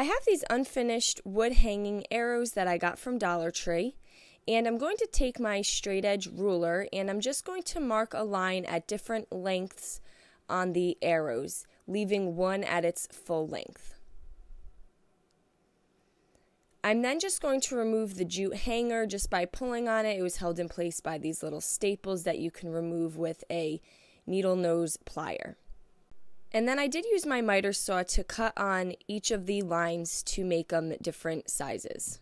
I have these unfinished wood hanging arrows that I got from Dollar Tree, and I'm going to take my straight edge ruler and I'm just going to mark a line at different lengths on the arrows, leaving one at its full length. I'm then just going to remove the jute hanger just by pulling on it. It was held in place by these little staples that you can remove with a needle nose plier. And then I did use my miter saw to cut on each of the lines to make them different sizes.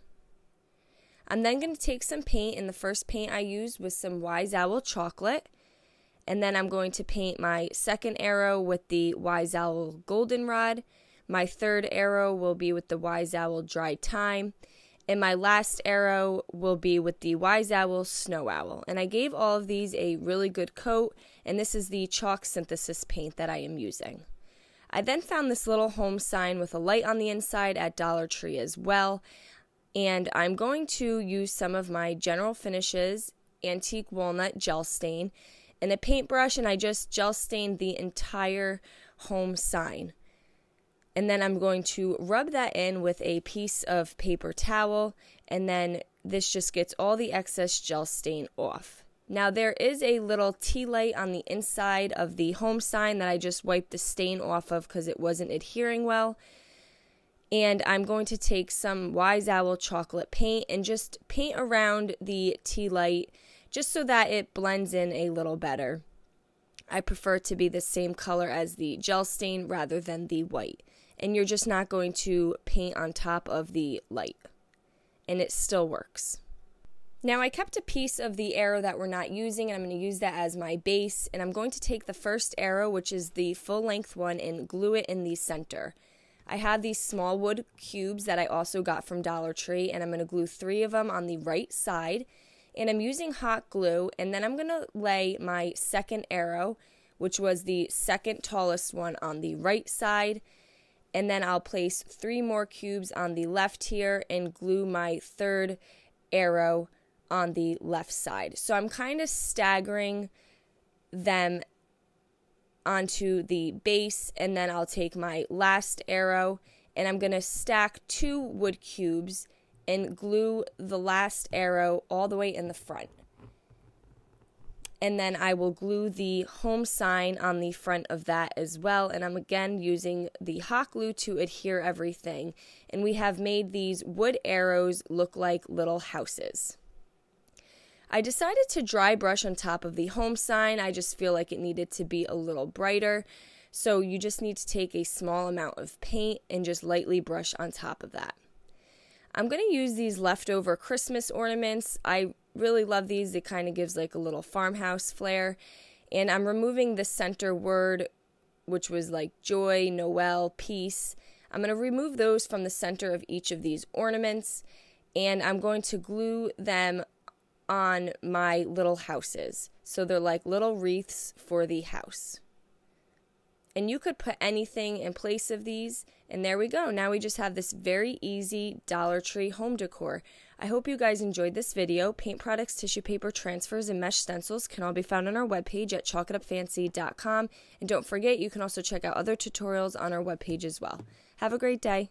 I'm then going to take some paint, and the first paint I used was some Wise Owl chocolate. And then I'm going to paint my second arrow with the Wise Owl goldenrod. My third arrow will be with the Wise Owl dry thyme. And my last arrow will be with the Wise Owl Snow Owl. And I gave all of these a really good coat, and this is the chalk synthesis paint that I am using. I then found this little home sign with a light on the inside at Dollar Tree as well. And I'm going to use some of my General Finishes Antique Walnut Gel Stain and a paintbrush, and I just gel stained the entire home sign. And then I'm going to rub that in with a piece of paper towel, and then this just gets all the excess gel stain off. Now there is a little tea light on the inside of the home sign that I just wiped the stain off of because it wasn't adhering well. And I'm going to take some Wise Owl chocolate paint and just paint around the tea light just so that it blends in a little better. I prefer it to be the same color as the gel stain rather than the white. And you're just not going to paint on top of the light. And it still works. Now I kept a piece of the arrow that we're not using, and I'm going to use that as my base. And I'm going to take the first arrow, which is the full length one, and glue it in the center. I have these small wood cubes that I also got from Dollar Tree, and I'm going to glue 3 of them on the right side. And I'm using hot glue, and then I'm going to lay my second arrow, which was the second tallest one, on the right side. And then I'll place 3 more cubes on the left here and glue my third arrow on the left side. So I'm kind of staggering them onto the base, and then I'll take my last arrow and I'm going to stack 2 wood cubes and glue the last arrow all the way in the front. And then I will glue the home sign on the front of that as well. And I'm again using the hot glue to adhere everything. And we have made these wood arrows look like little houses. I decided to dry brush on top of the home sign. I just feel like it needed to be a little brighter. So you just need to take a small amount of paint and just lightly brush on top of that. I'm going to use these leftover Christmas ornaments. I really love these. It kind of gives like a little farmhouse flair. And I'm removing the center word, which was like joy, Noel, peace. I'm going to remove those from the center of each of these ornaments. And I'm going to glue them on my little houses. So they're like little wreaths for the house. And you could put anything in place of these. And there we go. Now we just have this very easy Dollar Tree home decor. I hope you guys enjoyed this video. Paint products, tissue paper, transfers, and mesh stencils can all be found on our webpage at chalkitupfancy.com. And don't forget, you can also check out other tutorials on our webpage as well. Have a great day.